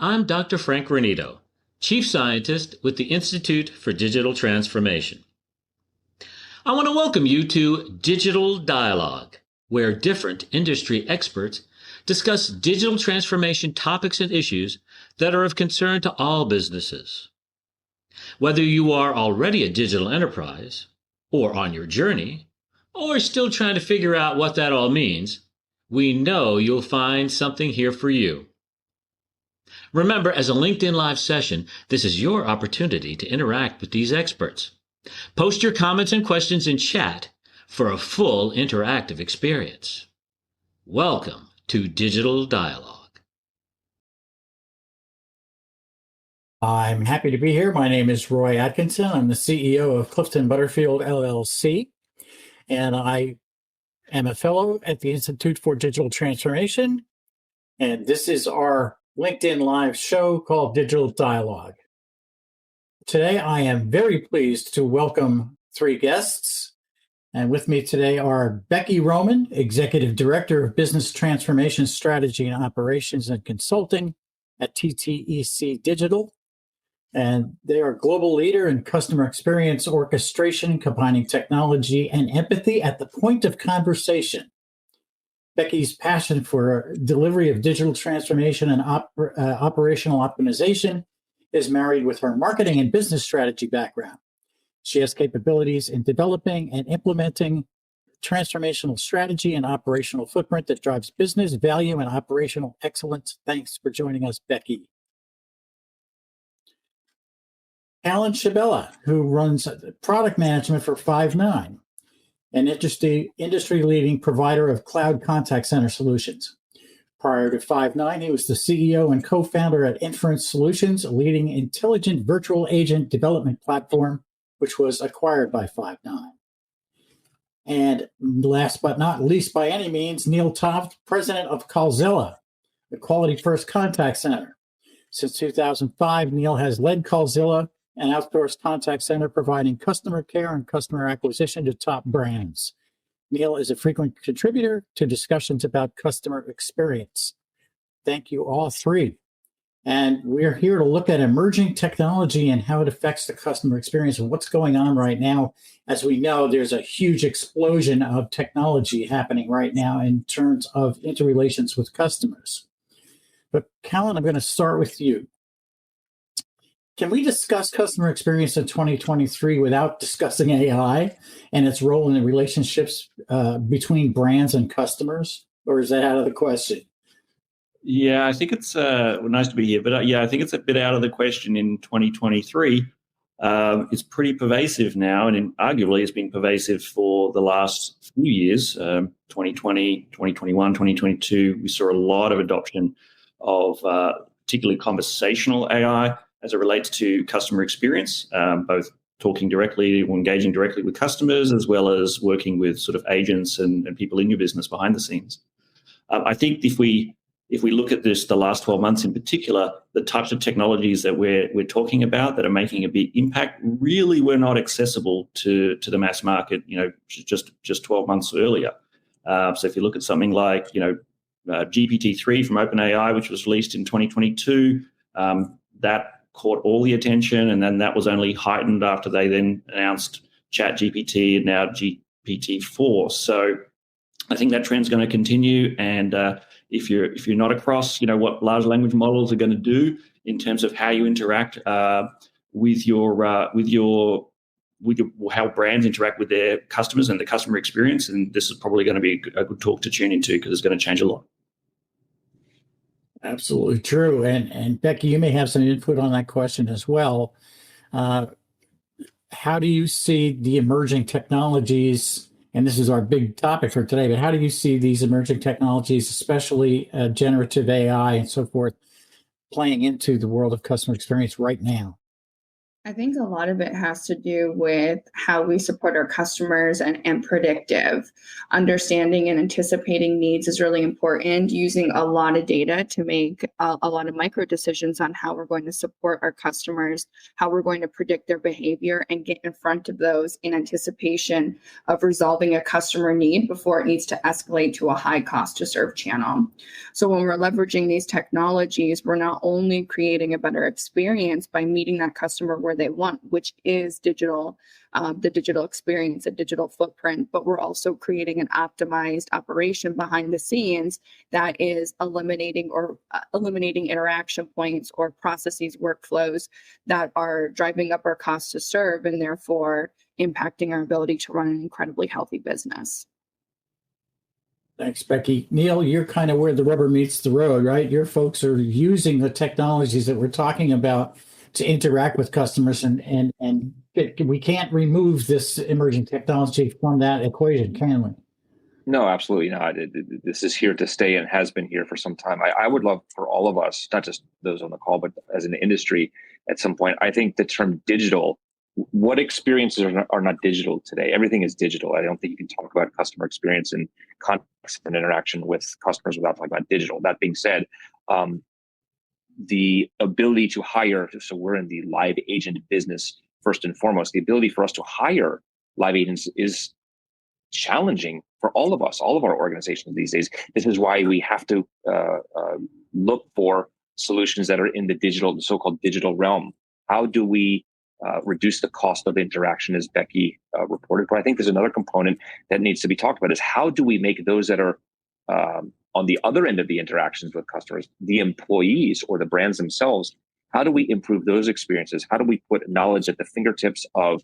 I'm Dr. Frank Renito, Chief Scientist with the Institute for Digital Transformation. I want to welcome you to Digital Dialogue, where different industry experts discuss digital transformation topics and issues that are of concern to all businesses. Whether you are already a digital enterprise, or on your journey, or still trying to figure out what that all means, we know you'll find something here for you. Remember, as a LinkedIn Live session, this is your opportunity to interact with these experts. Post your comments and questions in chat for a full interactive experience. Welcome to Digital Dialogue. I'm happy to be here. My name is Roy Atkinson. I'm the CEO of 𝗗𝗶𝗴𝗶𝘁, LLC, and I am a fellow at the Institute for Digital Transformation. And this is our LinkedIn Live show called Digital Dialogue. Today, I am very pleased to welcome three guests. And with me today are Becky Roemel, Executive Director of Business Transformation Strategy and Operations and Consulting at TTEC Digital. And they are a global leader in customer experience orchestration, combining technology and empathy at the point of conversation. Becky's passion for delivery of digital transformation and operational optimization is married with her marketing and business strategy background. She has capabilities in developing and implementing transformational strategy and operational footprint that drives business value and operational excellence. Thanks for joining us, Becky. Callan Schebella, who runs product management for Five9, an industry-leading provider of cloud contact center solutions. Prior to Five9, he was the CEO and co-founder at Inference Solutions, a leading intelligent virtual agent development platform, which was acquired by Five9. And last but not least by any means, Neal Topf, president of 𝗗𝗶𝗴𝗶𝗁, the Quality First Contact Center. Since 2005, Neal has led 𝗗𝗶𝗴𝗶𝗁, an outdoors contact center providing customer care and customer acquisition to top brands. Neal is a frequent contributor to discussions about customer experience. Thank you, all three. And we're here to look at emerging technology and how it affects the customer experience and what's going on right now. As we know, there's a huge explosion of technology happening right now in terms of interrelations with customers. But Callan, I'm going to start with you. Can we discuss customer experience in 2023 without discussing AI and its role in the relationships between brands and customers? Or is that out of the question? Yeah, I think it's nice to be here. But I think it's a bit out of the question in 2023. It's pretty pervasive now, and arguably it's been pervasive for the last few years, 2020, 2021, 2022. We saw a lot of adoption of particularly conversational AI as it relates to customer experience, both talking directly or engaging directly with customers, as well as working with sort of agents and people in your business behind the scenes. I think if we look at this, the last 12 months in particular, the types of technologies that we're talking about that are making a big impact really were not accessible to the mass market, just 12 months earlier. So if you look at something like, GPT-3 from OpenAI, which was released in 2022, that caught all the attention, and then that was only heightened after they then announced ChatGPT and now GPT-4. So I think that trend's going to continue, and if you're not across, what large language models are going to do in terms of how you interact with how brands interact with their customers and the customer experience, and this is probably going to be a good talk to tune into because it's going to change a lot. Absolutely true. And Becky, you may have some input on that question as well. How do you see the emerging technologies, and this is our big topic for today, but how do you see these emerging technologies, especially generative AI and so forth, playing into the world of customer experience right now? I think a lot of it has to do with how we support our customers and predictive. Understanding and anticipating needs is really important, using a lot of data to make a lot of micro decisions on how we're going to support our customers, how we're going to predict their behavior and get in front of those in anticipation of resolving a customer need before it needs to escalate to a high cost to serve channel. So when we're leveraging these technologies, we're not only creating a better experience by meeting that customer where they want, which is digital, the digital experience, a digital footprint, but we're also creating an optimized operation behind the scenes that is eliminating interaction points or processes, workflows that are driving up our cost to serve and therefore impacting our ability to run an incredibly healthy business. Thanks, Becky. Neal, you're kind of where the rubber meets the road, right? Your folks are using the technologies that we're talking about to interact with customers, and we can't remove this emerging technology from that equation, can we? No, absolutely not. This is here to stay and has been here for some time. I would love for all of us, not just those on the call, but as an industry at some point, I think the term digital, what experiences are not digital today? Everything is digital. I don't think you can talk about customer experience and context and interaction with customers without talking about digital. That being said, the ability to hire, so we're in the live agent business first and foremost, the ability for us to hire live agents is challenging for all of us, all of our organizations these days. This is why we have to look for solutions that are in the so-called digital realm. How do we reduce the cost of interaction, as Becky reported? But I think there's another component that needs to be talked about, is how do we make those that are on the other end of the interactions with customers, the employees or the brands themselves, how do we improve those experiences? How do we put knowledge at the fingertips of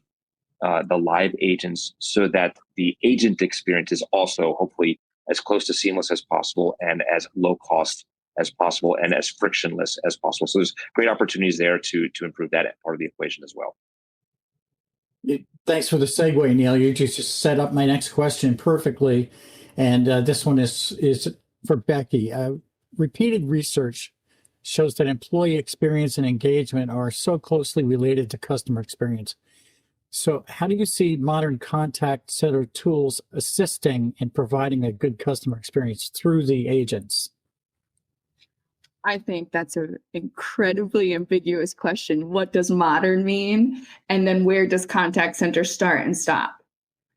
the live agents so that the agent experience is also hopefully as close to seamless as possible and as low cost as possible and as frictionless as possible? So there's great opportunities there to improve that part of the equation as well. Thanks for the segue, Neal. You just set up my next question perfectly. And this one is for Becky. Repeated research shows that employee experience and engagement are so closely related to customer experience. So how do you see modern contact center tools assisting in providing a good customer experience through the agents? I think that's an incredibly ambiguous question. What does modern mean? And then where does contact center start and stop?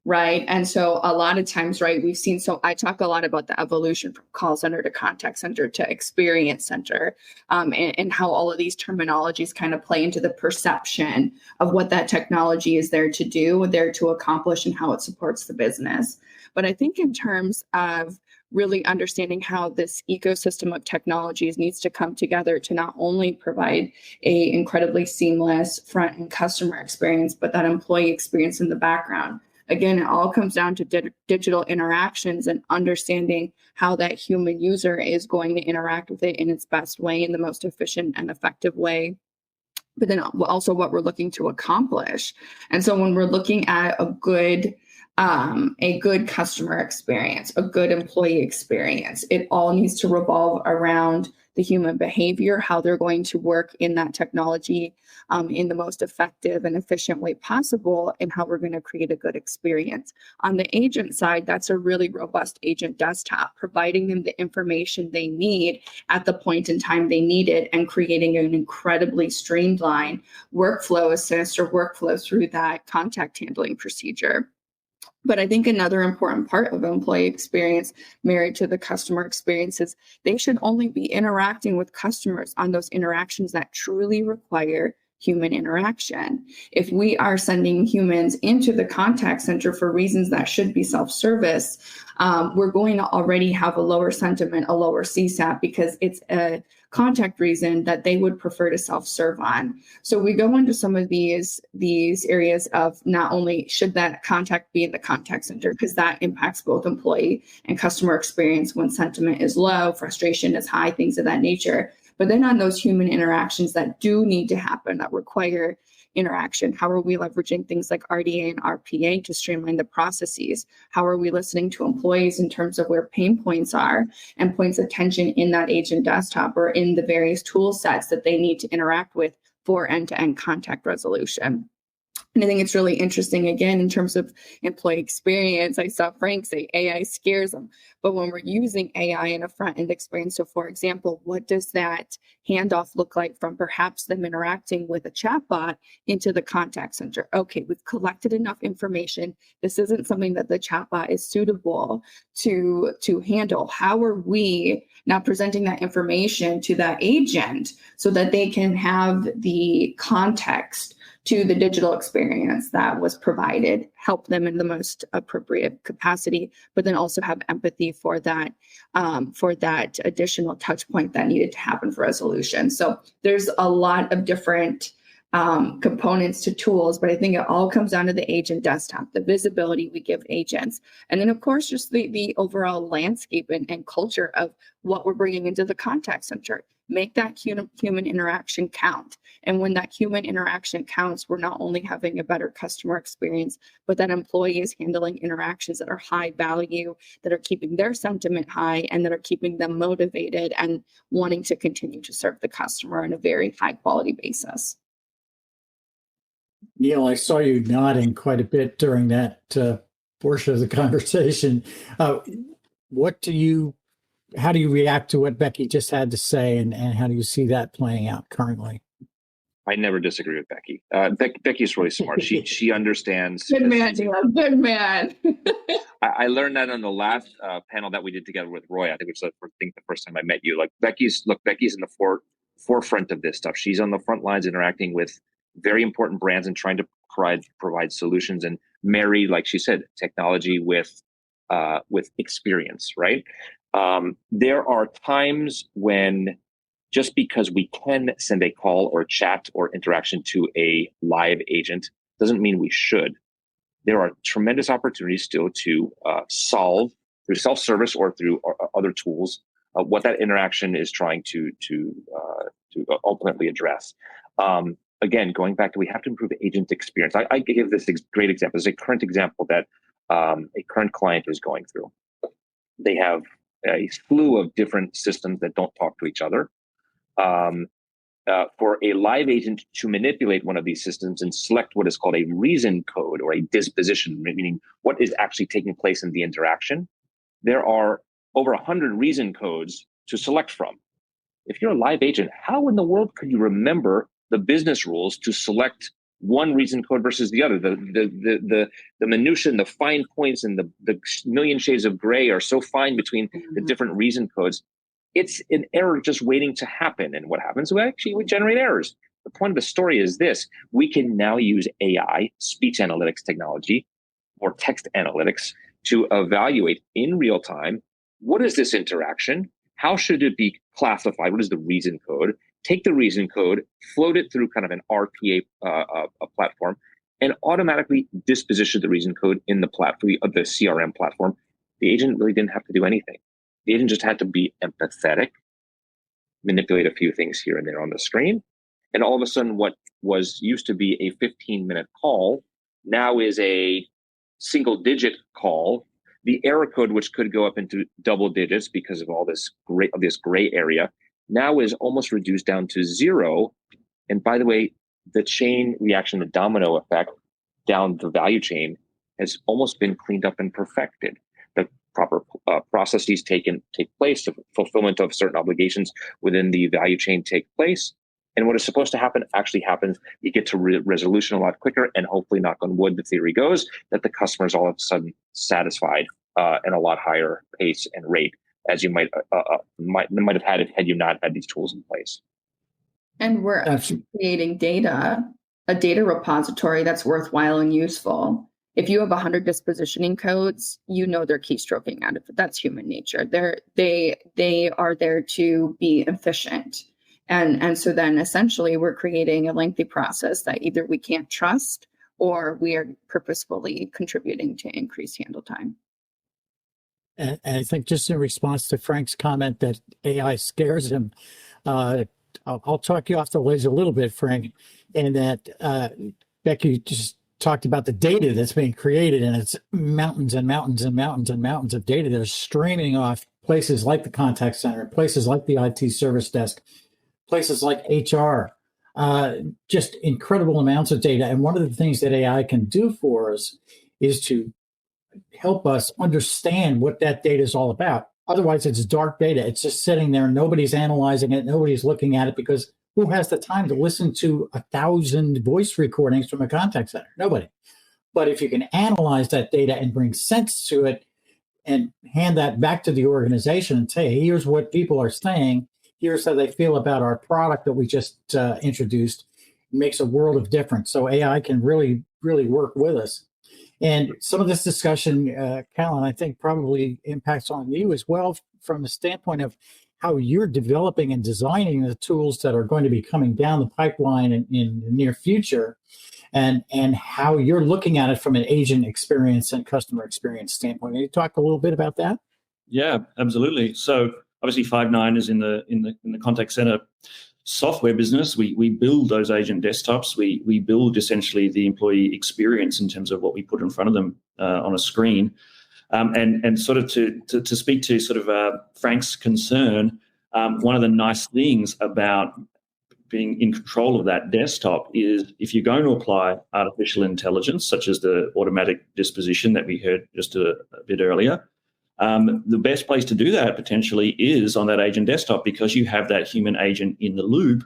Right. And so a lot of times, right, we've seen, so I talk a lot about the evolution from call center to contact center to experience center, and how all of these terminologies kind of play into the perception of what that technology is there to do, there to accomplish, and how it supports the business. But I think in terms of really understanding how this ecosystem of technologies needs to come together to not only provide a incredibly seamless front end customer experience, but that employee experience in the background. Again, it all comes down to digital interactions and understanding how that human user is going to interact with it in its best way, in the most efficient and effective way. But then also what we're looking to accomplish. And so when we're looking at a good customer experience, a good employee experience, it all needs to revolve around the human behavior, how they're going to work in that technology in the most effective and efficient way possible, and how we're going to create a good experience. On the agent side, that's a really robust agent desktop, providing them the information they need at the point in time they need it, and creating an incredibly streamlined workflow assist or workflow through that contact handling procedure. But I think another important part of employee experience married to the customer experience is they should only be interacting with customers on those interactions that truly require human interaction. If we are sending humans into the contact center for reasons that should be self-service, we're going to already have a lower sentiment, a lower CSAT, because it's a contact reason that they would prefer to self-serve on. So we go into some of these areas of not only should that contact be in the contact center, because that impacts both employee and customer experience when sentiment is low, frustration is high, things of that nature. But then on those human interactions that do need to happen, that require interaction, how are we leveraging things like RDA and RPA to streamline the processes? How are we listening to employees in terms of where pain points are and points of tension in that agent desktop or in the various tool sets that they need to interact with for end-to-end contact resolution. And I think it's really interesting, again, in terms of employee experience. I saw Frank say AI scares them. But when we're using AI in a front-end experience, so for example, what does that handoff look like from perhaps them interacting with a chatbot into the contact center? Okay, we've collected enough information. This isn't something that the chatbot is suitable to handle. How are we now presenting that information to that agent so that they can have the context to the digital experience that was provided, help them in the most appropriate capacity, but then also have empathy for that additional touch point that needed to happen for resolution. So there's a lot of different components to tools, but I think it all comes down to the agent desktop, the visibility we give agents, and then of course just the overall landscape and culture of what we're bringing into the contact center. Make that human interaction count. And when that human interaction counts, we're not only having a better customer experience, but that employee is handling interactions that are high value, that are keeping their sentiment high, and that are keeping them motivated and wanting to continue to serve the customer on a very high quality basis. Neal, I saw you nodding quite a bit during that portion of the conversation. How do you react to what Becky just had to say, and how do you see that playing out currently? I never disagree with Becky. Becky's really smart. She understands. Good man, Neal. Good man. I learned that on the last panel that we did together with Roy. I think it was the first time I met you. Like Becky's in the forefront of this stuff. She's on the front lines interacting with very important brands and trying to provide solutions and marry, like she said, technology with experience, right? There are times when just because we can send a call or chat or interaction to a live agent doesn't mean we should. There are tremendous opportunities still to solve through self-service or through other tools what that interaction is trying to ultimately address. Again, going back to we have to improve agent experience. I give this great example. There's a current example that a current client is going through. They have a slew of different systems that don't talk to each other. For a live agent to manipulate one of these systems and select what is called a reason code or a disposition, meaning what is actually taking place in the interaction, there are over 100 reason codes to select from. If you're a live agent, how in the world could you remember the business rules to select one reason code versus the other? The minutia and the fine points and the million shades of gray are so fine between the different reason codes. It's an error just waiting to happen. And what happens? We generate errors. The point of the story is this: we can now use AI, speech analytics technology, or text analytics to evaluate in real time, what is this interaction? How should it be classified? What is the reason code? Take the reason code, float it through kind of an RPA platform, and automatically disposition the reason code in the platform of the CRM platform. The agent really didn't have to do anything. The agent just had to be empathetic, manipulate a few things here and there on the screen, and all of a sudden, what was used to be a 15-minute call now is a single-digit call. The error code, which could go up into double digits because of all this gray area, now is almost reduced down to zero. And by the way, the chain reaction, the domino effect down the value chain has almost been cleaned up and perfected. The proper processes take place, the fulfillment of certain obligations within the value chain take place. And what is supposed to happen actually happens. You get to resolution a lot quicker, and hopefully, knock on wood, the theory goes that the customer is all of a sudden satisfied at a lot higher pace and rate, as you might have had had you not had these tools in place. And we're creating a data repository that's worthwhile and useful. If you have 100 dispositioning codes, you know they're keystroking out of it. That's human nature. They are there to be efficient. And so then essentially we're creating a lengthy process that either we can't trust or we are purposefully contributing to increased handle time. And I think just in response to Frank's comment that AI scares him, I'll talk you off the ledge a little bit, Frank, in that Becky just talked about the data that's being created, and it's mountains and mountains and mountains and mountains of data that are streaming off places like the contact center, places like the IT service desk, places like HR, just incredible amounts of data. And one of the things that AI can do for us is to help us understand what that data is all about. Otherwise, it's dark data. It's just sitting there. Nobody's analyzing it. Nobody's looking at it, because who has the time to listen to 1,000 voice recordings from a contact center? Nobody. But if you can analyze that data and bring sense to it and hand that back to the organization and say, here's what people are saying, here's how they feel about our product that we just introduced, it makes a world of difference. So AI can really, really work with us. And some of this discussion, Callan, I think probably impacts on you as well from the standpoint of how you're developing and designing the tools that are going to be coming down the pipeline in the near future, and how you're looking at it from an agent experience and customer experience standpoint. Can you talk a little bit about that? Yeah, absolutely. So obviously Five9 is in the contact center software business. We build those agent desktops. We build essentially the employee experience in terms of what we put in front of them on a screen. And sort of to speak to sort of Frank's concern, one of the nice things about being in control of that desktop is if you're going to apply artificial intelligence, such as the automatic disposition that we heard just a bit earlier, the best place to do that potentially is on that agent desktop, because you have that human agent in the loop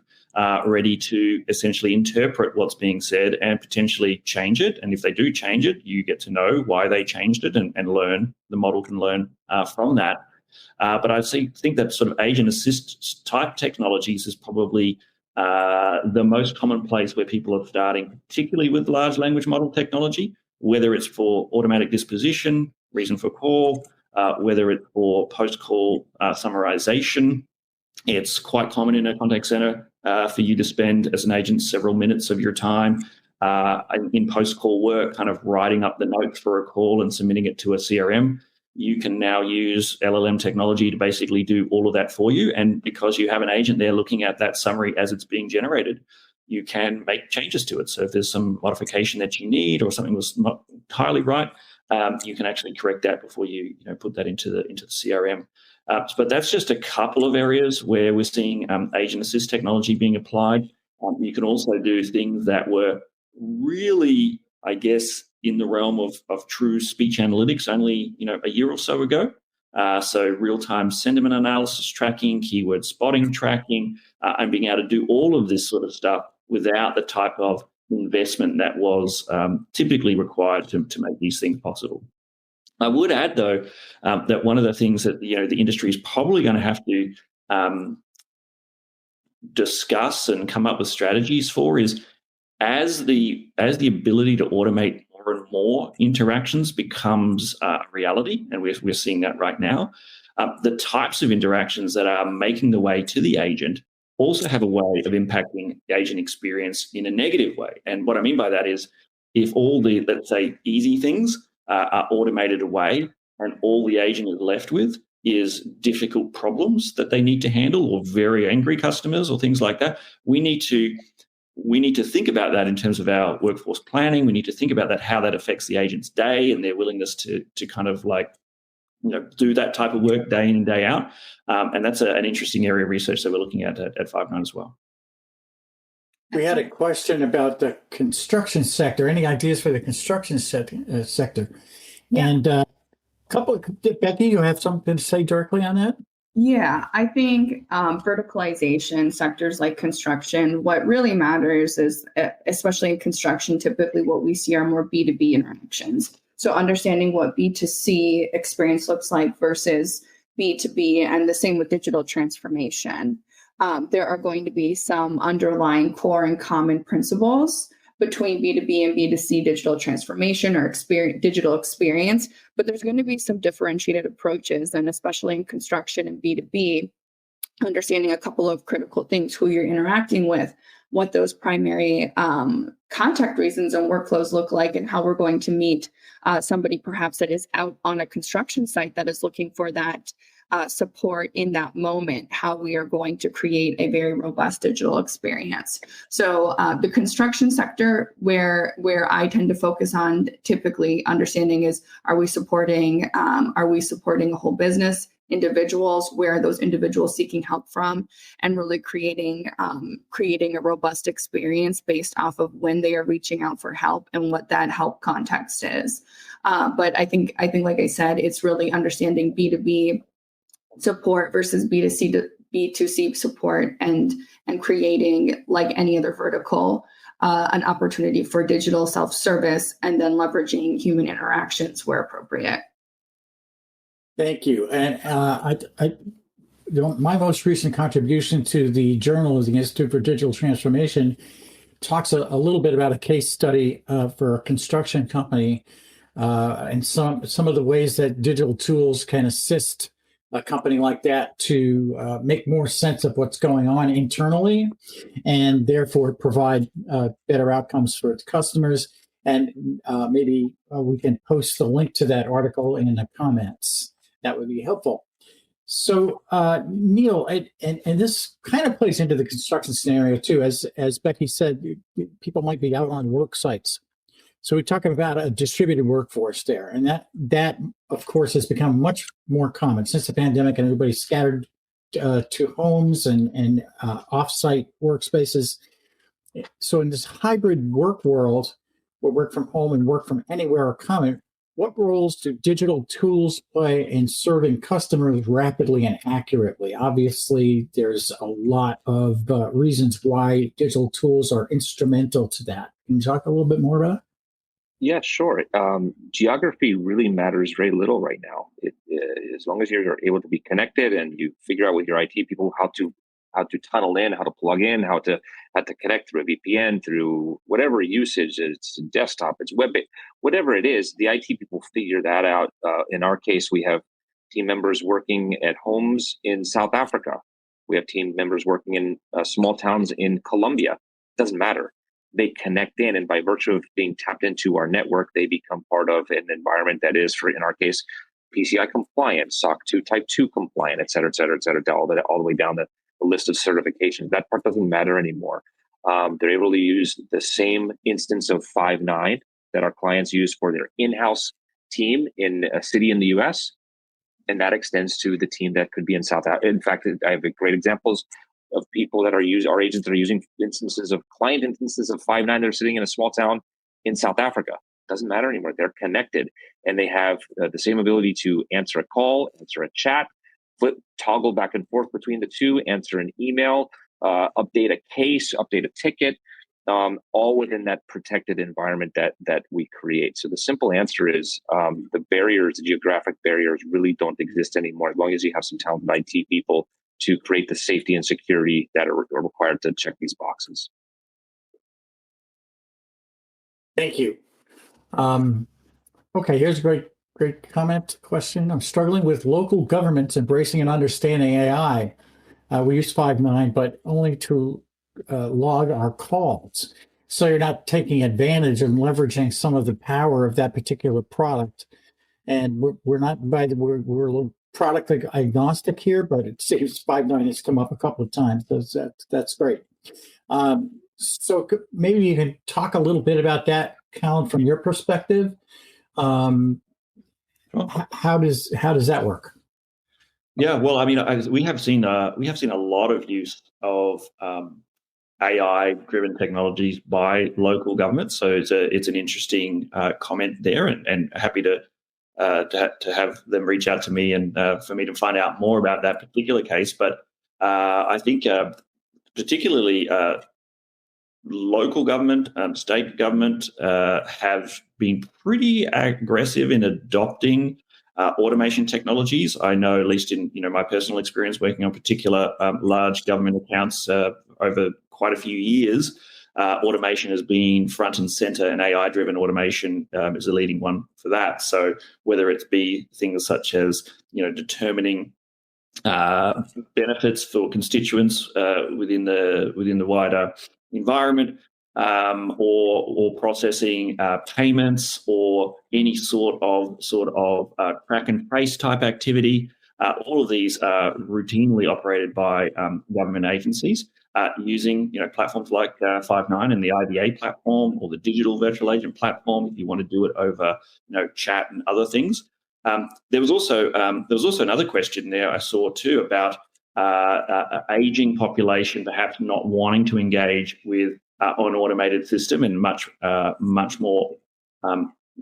ready to essentially interpret what's being said and potentially change it. And if they do change it, you get to know why they changed it and learn. The model can learn from that. But I think that sort of agent assist type technologies is probably the most common place where people are starting, particularly with large language model technology, whether it's for automatic disposition, reason for call, whether it's for post-call summarization. It's quite common in a contact center for you to spend as an agent several minutes of your time in post-call work, kind of writing up the notes for a call and submitting it to a CRM. You can now use LLM technology to basically do all of that for you. And because you have an agent there looking at that summary as it's being generated, you can make changes to it. So if there's some modification that you need or something was not entirely right, you can actually correct that before you put that into the CRM. But that's just a couple of areas where we're seeing agent assist technology being applied. You can also do things that were really, I guess, in the realm of true speech analytics only a year or so ago. So real-time sentiment analysis tracking, keyword spotting tracking, and being able to do all of this sort of stuff without the type of investment that was typically required to make these things possible. I would add, though, that one of the things that the industry is probably going to have to discuss and come up with strategies for is as the ability to automate more and more interactions becomes a reality, and we're seeing that right now. The types of interactions that are making the way to the agent also have a way of impacting the agent experience in a negative way. And what I mean by that is if all the, let's say, easy things are automated away and all the agent is left with is difficult problems that they need to handle or very angry customers or things like that, we need to think about that in terms of our workforce planning. We need to think about that, how that affects the agent's day and their willingness to kind of do that type of work day in and day out. And that's an interesting area of research that we're looking at Five9 as well. We had a question about the construction sector. Any ideas for the construction sector? Yeah. And Becky, you have something to say directly on that? Yeah, I think verticalization sectors like construction, what really matters is, especially in construction, typically what we see are more B2B interactions. So understanding what B2C experience looks like versus B2B, and the same with digital transformation. There are going to be some underlying core and common principles between B2B and B2C digital transformation or digital experience, but there's going to be some differentiated approaches, and especially in construction and B2B, understanding a couple of critical things: who you're interacting with, what those primary contact reasons and workflows look like, and how we're going to meet somebody perhaps that is out on a construction site that is looking for that support in that moment, how we are going to create a very robust digital experience. So the construction sector, where I tend to focus on typically understanding is, are we supporting a whole business? individuals, where are those individuals seeking help from, and really creating a robust experience based off of when they are reaching out for help and what that help context is. But I think, like I said, it's really understanding B2B support versus B2C support, and creating, like any other vertical, an opportunity for digital self-service, and then leveraging human interactions where appropriate. Thank you. And my most recent contribution to the Journal of the Institute for Digital Transformation talks a little bit about a case study for a construction company, and some of the ways that digital tools can assist a company like that to make more sense of what's going on internally, and therefore provide better outcomes for its customers. And maybe we can post the link to that article in the comments. That would be helpful. So, Neal, and this kind of plays into the construction scenario too. As Becky said, people might be out on work sites. So we're talking about a distributed workforce there, and that of course has become much more common since the pandemic, and everybody's scattered to homes and off-site workspaces. So in this hybrid work world, where work from home and work from anywhere are common, what roles do digital tools play in serving customers rapidly and accurately? Obviously, there's a lot of reasons why digital tools are instrumental to that. Can you talk a little bit more about it? Yeah, sure. Geography really matters very little right now. As long as you're able to be connected and you figure out with your IT people how to tunnel in, how to plug in, how to connect through a VPN, through whatever usage, it's desktop, it's web, whatever it is, the IT people figure that out. In our case, we have team members working at homes in South Africa. We have team members working in small towns in Colombia. It doesn't matter. They connect in, and by virtue of being tapped into our network, they become part of an environment that is, in our case, PCI compliant, SOC 2 Type 2 compliant, et cetera, all the way down the list of certifications. That part doesn't matter anymore. They're able to use the same instance of Five9 that our clients use for their in-house team in a city in the US, and that extends to the team that could be in South Africa. In fact, I have great examples of people that are our agents that are using client instances of Five9 that are sitting in a small town in South Africa. Doesn't matter anymore. They're connected, and they have the same ability to answer a call, answer a chat, toggle back and forth between the two, answer an email, update a case, update a ticket, all within that protected environment that we create. So the simple answer is the geographic barriers really don't exist anymore, as long as you have some talented IT people to create the safety and security that are required to check these boxes. Thank you. Okay, here's a great question. I'm struggling with local governments embracing and understanding AI. We use Five9, but only to log our calls. So you're not taking advantage and leveraging some of the power of that particular product. And we're a little product agnostic here, but it seems Five9 has come up a couple of times. So that's great. So maybe you can talk a little bit about that, Callan, from your perspective. How does that work? Yeah, well, I mean, we have seen a lot of use of AI-driven technologies by local governments. So it's an interesting comment there, and happy to have them reach out to me and for me to find out more about that particular case. But I think particularly local government, state government have been pretty aggressive in adopting automation technologies. I know, at least in my personal experience working on particular large government accounts over quite a few years, automation has been front and center, and AI-driven automation is a leading one for that. So whether it be things such as determining benefits for constituents within the wider environment, or processing payments, or any sort of track and trace type activity. All of these are routinely operated by government agencies using platforms like Five9 and the IVA platform, or the digital virtual agent platform if you want to do it over chat and other things. There was also another question there I saw too about aging population perhaps not wanting to engage with an automated system and much more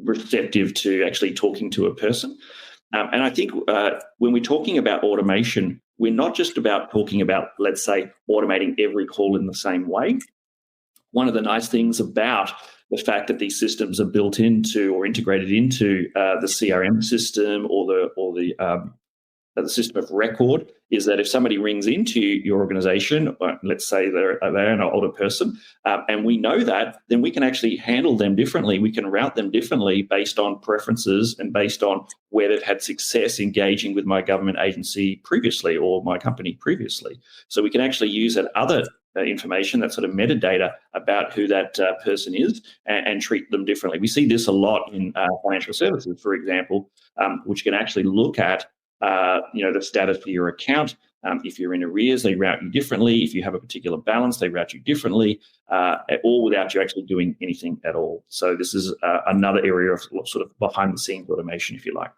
receptive to actually talking to a person. And I think when we're talking about automation, we're not just about talking about, let's say, automating every call in the same way. One of the nice things about the fact that these systems are built into or integrated into the CRM system or the system of record is that if somebody rings into your organization, let's say they're an older person, and we know that, then we can actually handle them differently. We can route them differently based on preferences and based on where they've had success engaging with my government agency previously or my company previously. So we can actually use that other information, that sort of metadata about who that person is and treat them differently. We see this a lot in financial services, for example, which can actually look at the status of your account. If you're in arrears, they route you differently. If you have a particular balance, they route you differently, all without you actually doing anything at all. So this is another area of sort of behind the scenes automation, if you like.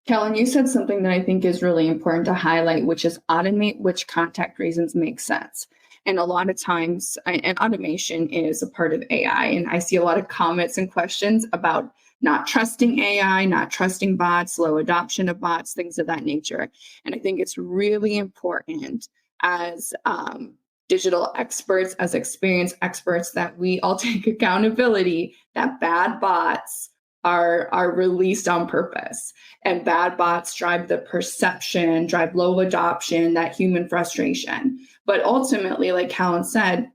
Callan, you said something that I think is really important to highlight, which is automate which contact reasons make sense. And a lot of times, and automation is a part of AI. And I see a lot of comments and questions about not trusting AI, not trusting bots, low adoption of bots, things of that nature. And I think it's really important as digital experts, as experienced experts, that we all take accountability that bad bots are released on purpose. And bad bots drive the perception, drive low adoption, that human frustration. But ultimately, like Callan said,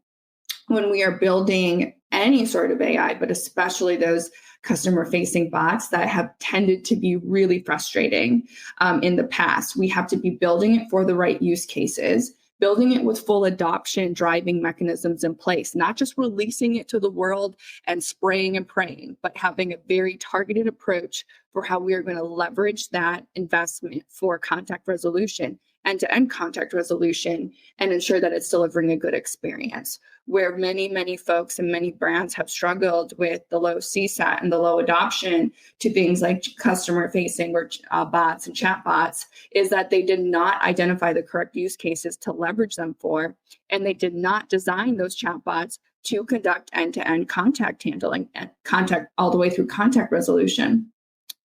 when we are building any sort of AI, but especially those customer-facing bots that have tended to be really frustrating in the past, we have to be building it for the right use cases, building it with full adoption driving mechanisms in place, not just releasing it to the world and spraying and praying, but having a very targeted approach for how we are going to leverage that investment for contact resolution, end-to-end contact resolution, and ensure that it's delivering a good experience. Where many folks and many brands have struggled with the low CSAT and the low adoption to things like customer-facing or bots and chatbots is that they did not identify the correct use cases to leverage them for, and they did not design those chatbots to conduct end-to-end contact handling and contact all the way through contact resolution.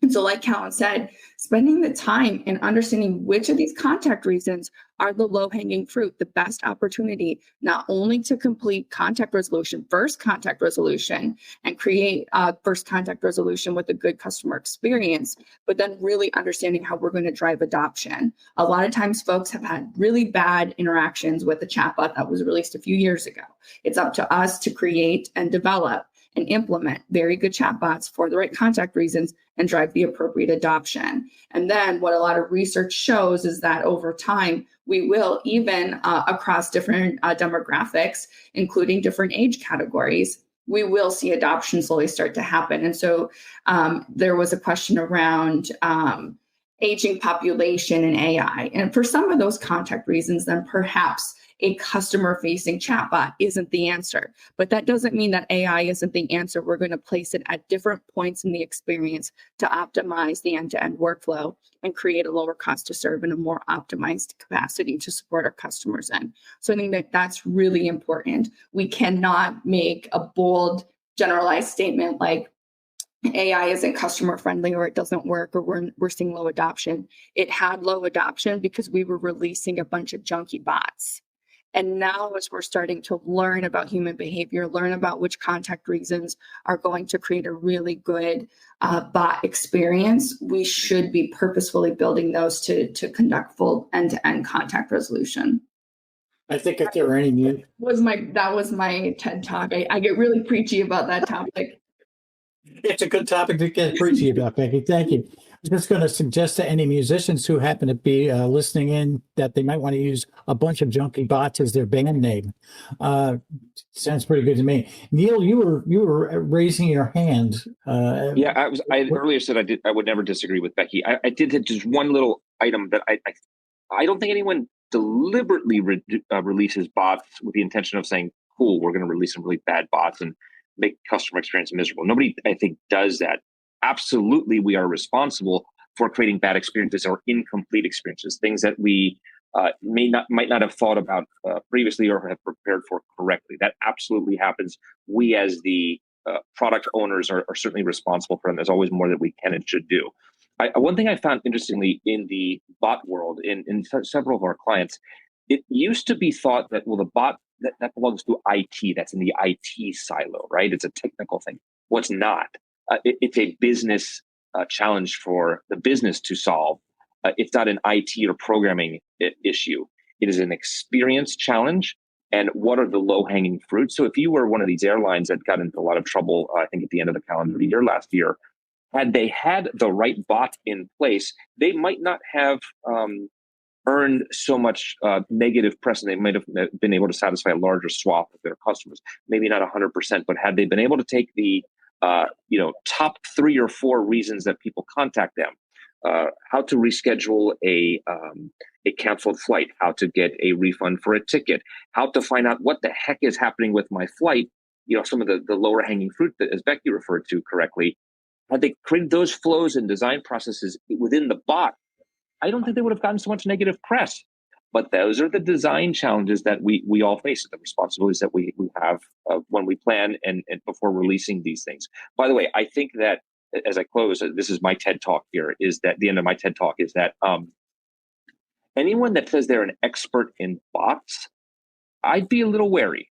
And so, like Callan said, spending the time and understanding which of these contact reasons are the low-hanging fruit, the best opportunity, not only to complete contact resolution, first contact resolution, and create first contact resolution with a good customer experience, but then really understanding how we're going to drive adoption. A lot of times folks have had really bad interactions with the chatbot that was released a few years ago. It's up to us to create and develop and implement very good chatbots for the right contact reasons and drive the appropriate adoption. And then what a lot of research shows is that over time, we will, even across different demographics, including different age categories, we will see adoption slowly start to happen. And so there was a question around aging population and AI. And for some of those contact reasons, then perhaps a customer-facing chatbot isn't the answer. But that doesn't mean that AI isn't the answer. We're going to place it at different points in the experience to optimize the end-to-end workflow and create a lower cost to serve and a more optimized capacity to support our customers in. So I think that that's really important. We cannot make a bold, generalized statement like AI isn't customer friendly or it doesn't work or we're seeing low adoption. It had low adoption because we were releasing a bunch of junky bots. And now as we're starting to learn about human behavior, learn about which contact reasons are going to create a really good bot experience, we should be purposefully building those to conduct full end-to-end contact resolution. I think if there are any that was my TED Talk. I get really preachy about that topic. It's a good topic to get preachy about, Becky. Thank you. I'm just going to suggest to any musicians who happen to be listening in that they might want to use a bunch of junky bots as their band name. Sounds pretty good to me. Neal, you were raising your hand. Yeah, I earlier said I would never disagree with Becky. I did have just one little item that I don't think anyone deliberately releases bots with the intention of saying, cool, we're going to release some really bad bots and make customer experience miserable. Nobody, I think, does that. Absolutely, we are responsible for creating bad experiences or incomplete experiences, things that we might not have thought about previously or have prepared for correctly. That absolutely happens. We as the product owners are certainly responsible for them. There's always more that we can and should do. One thing I found interestingly in the bot world, in several of our clients, it used to be thought that, well, the bot, that belongs to IT. That's in the IT silo, right? It's a technical thing. What's not? It's a business challenge for the business to solve. It's not an IT or programming issue. It is an experience challenge. And what are the low-hanging fruits? So if you were one of these airlines that got into a lot of trouble, I think at the end of the calendar year last year, had they had the right bot in place, they might not have earned so much negative press, and they might have been able to satisfy a larger swath of their customers. Maybe not 100%, but had they been able to take the top 3 or 4 reasons that people contact them, how to reschedule a canceled flight, how to get a refund for a ticket, how to find out what the heck is happening with my flight, some of the lower hanging fruit that, as Becky referred to correctly, had they created those flows and design processes within the bot, I don't think they would have gotten so much negative press. But those are the design challenges that we all face, the responsibilities that we have when we plan and before releasing these things. By the way, I think that as I close, this is my TED Talk here, is that the end of my TED Talk is that anyone that says they're an expert in bots, I'd be a little wary.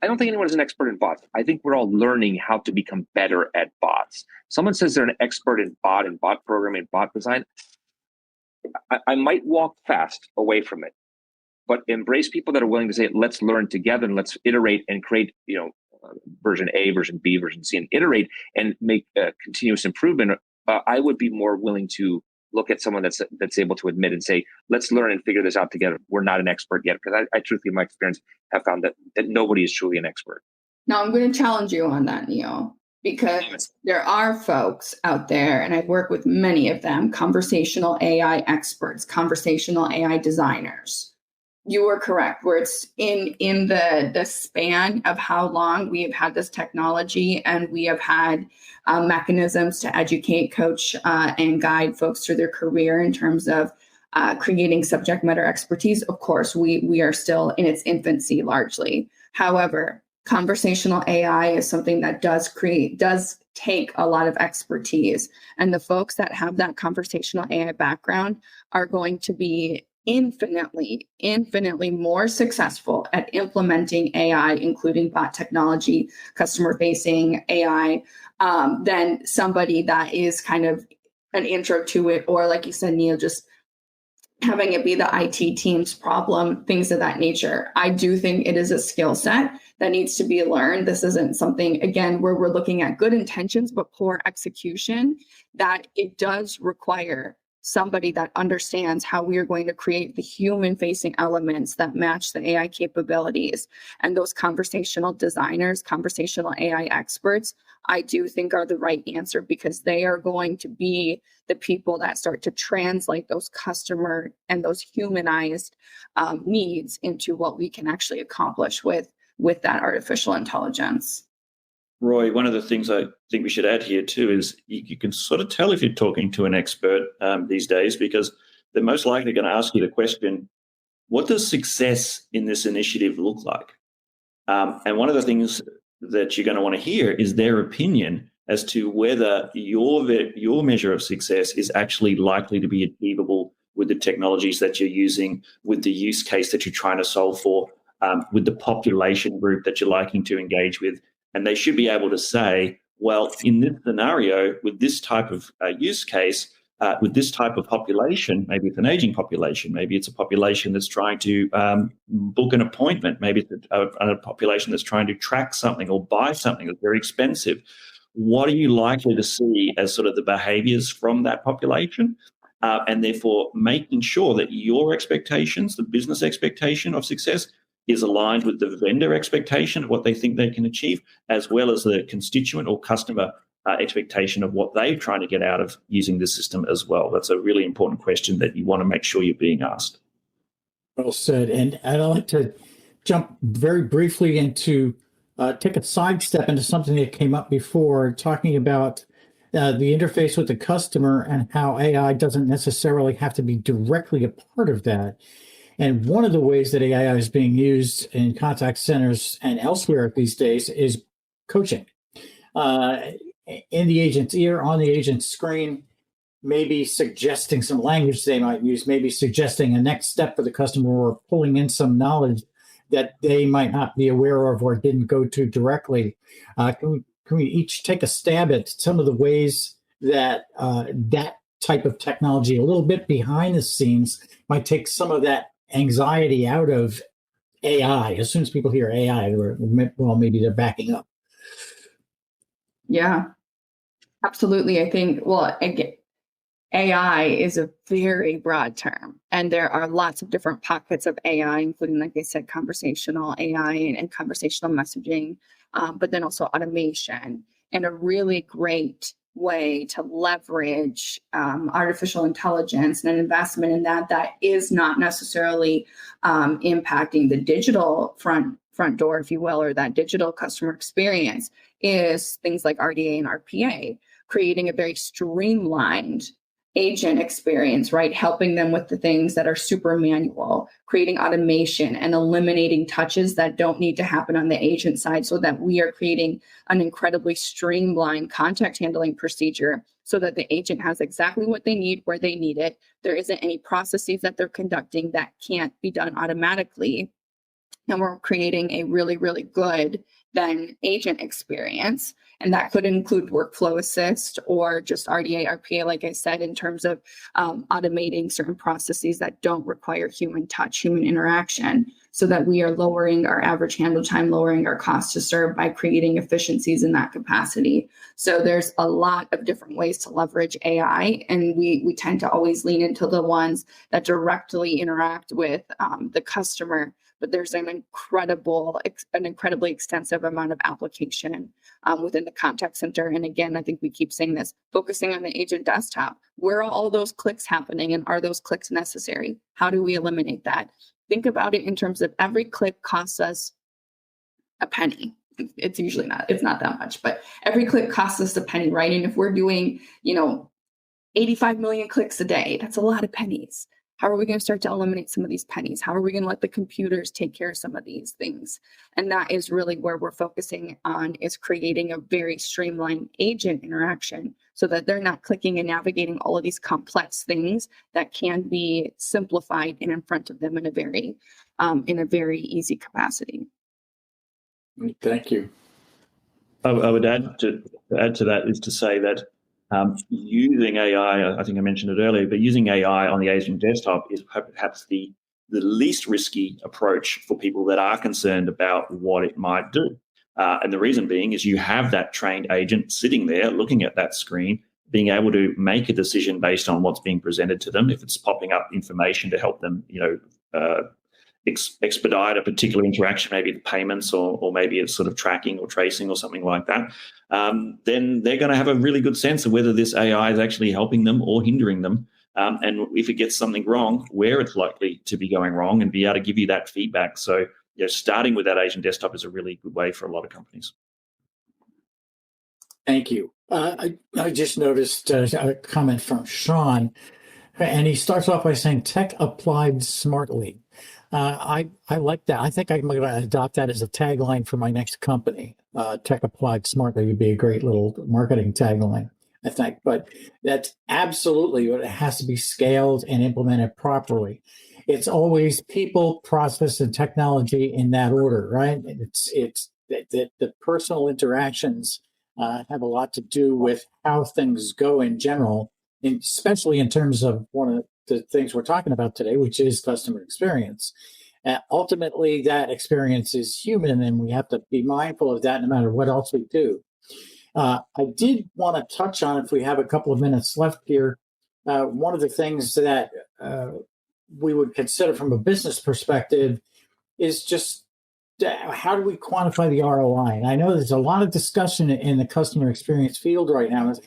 I don't think anyone is an expert in bots. I think we're all learning how to become better at bots. Someone says they're an expert in bot programming, bot design. I might walk fast away from it, but embrace people that are willing to say, let's learn together and let's iterate and create, version A, version B, version C, and iterate and make continuous improvement. I would be more willing to look at someone that's able to admit and say, let's learn and figure this out together. We're not an expert yet, because I truthfully, in my experience, have found that nobody is truly an expert. Now, I'm going to challenge you on that, Neal, because there are folks out there, and I've worked with many of them, conversational AI experts, conversational AI designers. You are correct, where it's in the span of how long we have had this technology, and we have had mechanisms to educate, coach, and guide folks through their career in terms of creating subject matter expertise. Of course, we are still in its infancy largely. However, conversational AI is something that does take a lot of expertise. And the folks that have that conversational AI background are going to be infinitely more successful at implementing AI, including bot technology, customer-facing AI, than somebody that is kind of an intro to it, or like you said, Neal, just having it be the IT team's problem, things of that nature. I do think it is a skill set that needs to be learned. This isn't something, again, where we're looking at good intentions, but poor execution, that it does require somebody that understands how we are going to create the human-facing elements that match the AI capabilities. And those conversational designers, conversational AI experts, I do think are the right answer, because they are going to be the people that start to translate those customer and those humanized needs into what we can actually accomplish with that artificial intelligence. Roy, one of the things I think we should add here too is you can sort of tell if you're talking to an expert these days, because they're most likely going to ask you the question, what does success in this initiative look like? And one of the things that you're going to want to hear is their opinion as to whether your measure of success is actually likely to be achievable with the technologies that you're using, with the use case that you're trying to solve for, with the population group that you're liking to engage with. And they should be able to say, well, in this scenario, with this type of use case, with this type of population, maybe it's an aging population, maybe it's a population that's trying to book an appointment, maybe it's a population that's trying to track something or buy something that's very expensive. What are you likely to see as sort of the behaviors from that population? And therefore making sure that your expectations, the business expectation of success, is aligned with the vendor expectation of what they think they can achieve, as well as the constituent or customer expectation of what they're trying to get out of using the system as well. That's a really important question that you want to make sure you're being asked. Well said. And I'd like to jump very briefly into, take a sidestep into something that came up before, talking about the interface with the customer and how AI doesn't necessarily have to be directly a part of that. And one of the ways that AI is being used in contact centers and elsewhere these days is coaching. In the agent's ear, on the agent's screen, maybe suggesting some language they might use, maybe suggesting a next step for the customer, or pulling in some knowledge that they might not be aware of or didn't go to directly. Can we each take a stab at some of the ways that that type of technology, a little bit behind the scenes, might take some of that anxiety out of AI? As soon as people hear AI, maybe they're backing up. Yeah, absolutely. I think, again, AI is a very broad term, and there are lots of different pockets of AI, including, like I said, conversational AI and conversational messaging, but then also automation. And a really great way to leverage artificial intelligence and an investment in that is not necessarily impacting the digital front door, if you will, or that digital customer experience, is things like RDA and RPA, creating a very streamlined agent experience, right? Helping them with the things that are super manual, creating automation and eliminating touches that don't need to happen on the agent side, so that we are creating an incredibly streamlined contact handling procedure so that the agent has exactly what they need where they need it. There isn't any processes that they're conducting that can't be done automatically. And we're creating a really, really good then agent experience. And that could include workflow assist or just RDA, RPA, like I said, in terms of automating certain processes that don't require human touch, human interaction, so that we are lowering our average handle time, lowering our cost to serve by creating efficiencies in that capacity. So there's a lot of different ways to leverage AI, and we tend to always lean into the ones that directly interact with the customer. But there's an incredibly extensive amount of application within the contact center. And again, I think we keep saying this, focusing on the agent desktop. Where are all those clicks happening, and are those clicks necessary? How do we eliminate that? Think about it in terms of every click costs us a penny. It's usually it's not that much, but every click costs us a penny, right? And if we're doing, 85 million clicks a day, that's a lot of pennies. How are we going to start to eliminate some of these pennies? How are we going to let the computers take care of some of these things? And that is really where we're focusing on, is creating a very streamlined agent interaction so that they're not clicking and navigating all of these complex things that can be simplified and in front of them in a very easy capacity. Thank you. I would add to that is to say that using AI, I think I mentioned it earlier, but using AI on the agent desktop is perhaps the least risky approach for people that are concerned about what it might do. And the reason being is you have that trained agent sitting there looking at that screen, being able to make a decision based on what's being presented to them. If it's popping up information to help them, expedite a particular interaction, maybe the payments, or maybe it's sort of tracking or tracing or something like that, then they're going to have a really good sense of whether this AI is actually helping them or hindering them. And if it gets something wrong, where it's likely to be going wrong, and be able to give you that feedback. So starting with that agent desktop is a really good way for a lot of companies. Thank you. I just noticed a comment from Sean, and he starts off by saying tech applied smartly. I like that. I think I'm going to adopt that as a tagline for my next company. Tech applied smartly would be a great little marketing tagline, I think. But that's absolutely what it has to be, scaled and implemented properly. It's always people, process, and technology in that order, right? It's the personal interactions have a lot to do with how things go in general, and especially in terms of one of the things we're talking about today, which is customer experience. Ultimately, that experience is human, and we have to be mindful of that no matter what else we do. I did want to touch on, if we have a couple of minutes left here, one of the things that we would consider from a business perspective is just how do we quantify the ROI? And I know there's a lot of discussion in the customer experience field right now. Is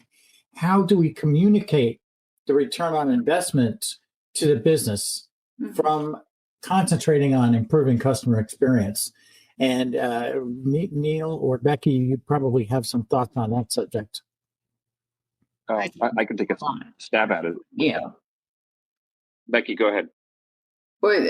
how do we communicate the return on investment to the business from concentrating on improving customer experience? And Neal or Becky, you probably have some thoughts on that subject. I can take a stab at it. Yeah. Becky, go ahead. But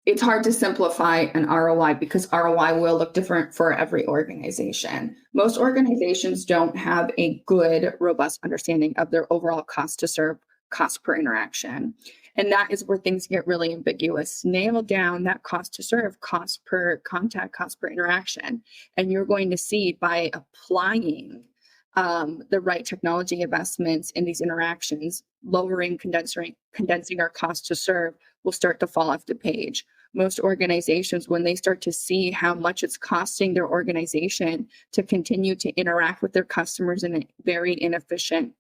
it's hard to simplify an ROI because ROI will look different for every organization. Most organizations don't have a good, robust understanding of their overall cost to serve, cost per interaction. And that is where things get really ambiguous. Nail down that cost to serve, cost per contact, cost per interaction. And you're going to see by applying the right technology investments in these interactions, condensing our cost to serve will start to fall off the page. Most organizations, when they start to see how much it's costing their organization to continue to interact with their customers in a very inefficient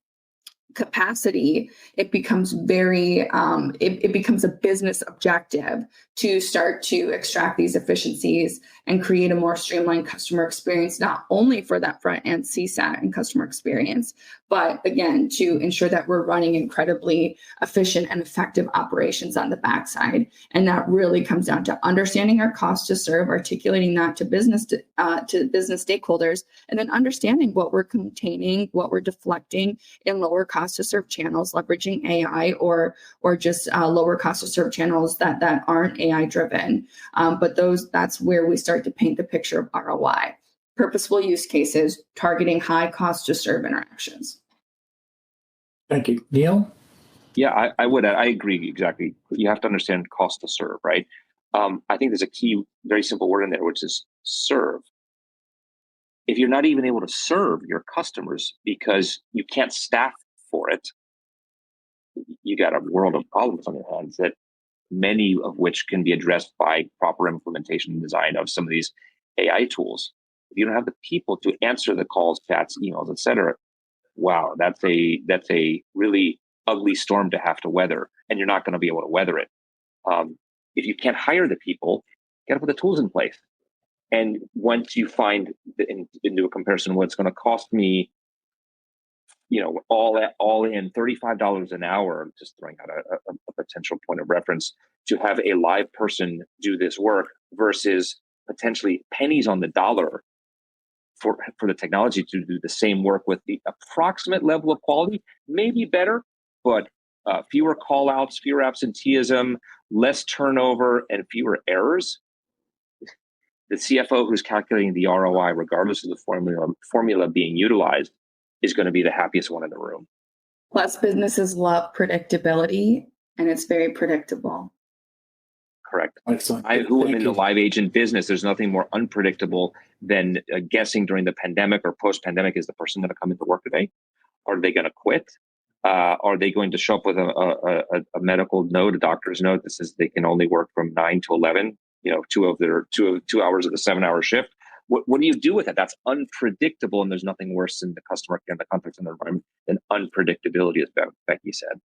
capacity, it becomes it becomes a business objective to start to extract these efficiencies and create a more streamlined customer experience, not only for that front end CSAT and customer experience, but again, to ensure that we're running incredibly efficient and effective operations on the backside. And that really comes down to understanding our cost to serve, articulating that to business stakeholders, and then understanding what we're containing, what we're deflecting in lower cost to serve channels, leveraging AI or just lower cost to serve channels that aren't AI driven. But that's where we start to paint the picture of ROI. Purposeful use cases targeting high cost to serve interactions. Thank you. Neal? Yeah, I would. I agree exactly. You have to understand cost to serve, right? I think there's a key, very simple word in there, which is serve. If you're not even able to serve your customers because you can't staff for it, you got a world of problems on your hands, that many of which can be addressed by proper implementation and design of some of these AI tools. If you don't have the people to answer the calls, chats, emails, etc., wow, that's a really ugly storm to have to weather, and you're not going to be able to weather it. If you can't hire the people, you got to put the tools in place. And once you find into a comparison, what's going to cost me, all in $35 an hour, I'm just throwing out a potential point of reference, to have a live person do this work versus potentially pennies on the dollar for the technology to do the same work with the approximate level of quality, maybe better, but fewer call outs, fewer absenteeism, less turnover, and fewer errors. The CFO who's calculating the ROI, regardless of the formula being utilized, is going to be the happiest one in the room. Plus, businesses love predictability, and it's very predictable. Correct. Excellent. Who am in the live agent business, there's nothing more unpredictable than guessing during the pandemic or post-pandemic, is the person going to come into work today? Are they going to quit? Are they going to show up with a medical note, a doctor's note that says they can only work from 9 to 11, 2 hours of the 7-hour shift? What do you do with it? That's unpredictable, and there's nothing worse in the customer and the context and the environment than unpredictability, as Becky said.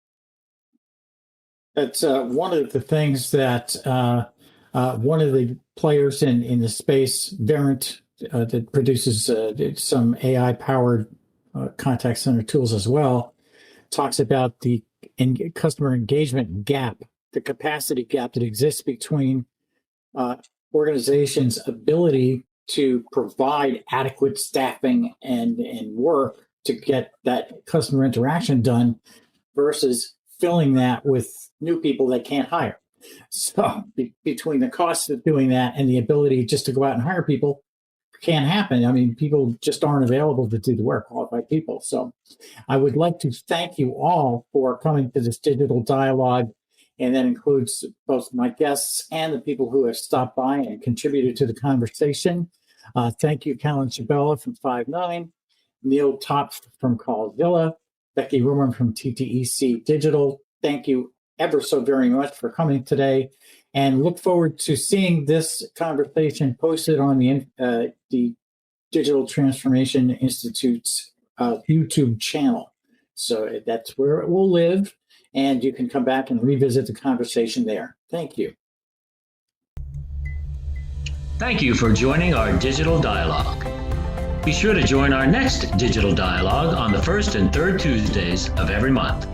That's one of the things that one of the players in the space, Verint, that produces some AI-powered contact center tools as well, talks about the customer engagement gap, the capacity gap that exists between organizations' ability to provide adequate staffing and work to get that customer interaction done versus filling that with new people they can't hire. So between the cost of doing that and the ability just to go out and hire people, can't happen. I mean, people just aren't available to do the work, qualified people. So I would like to thank you all for coming to this digital dialogue. And that includes both my guests and the people who have stopped by and contributed to the conversation. Thank you, Callan Schebella from Five9, Neal Topf from 𝗗𝗶𝗴𝗶, Becky Roemel from TTEC Digital. Thank you ever so very much for coming today, and look forward to seeing this conversation posted on the Digital Transformation Institute's YouTube channel. So that's where it will live, and you can come back and revisit the conversation there. Thank you. Thank you for joining our digital dialogue. Be sure to join our next digital dialogue on the first and third Tuesdays of every month.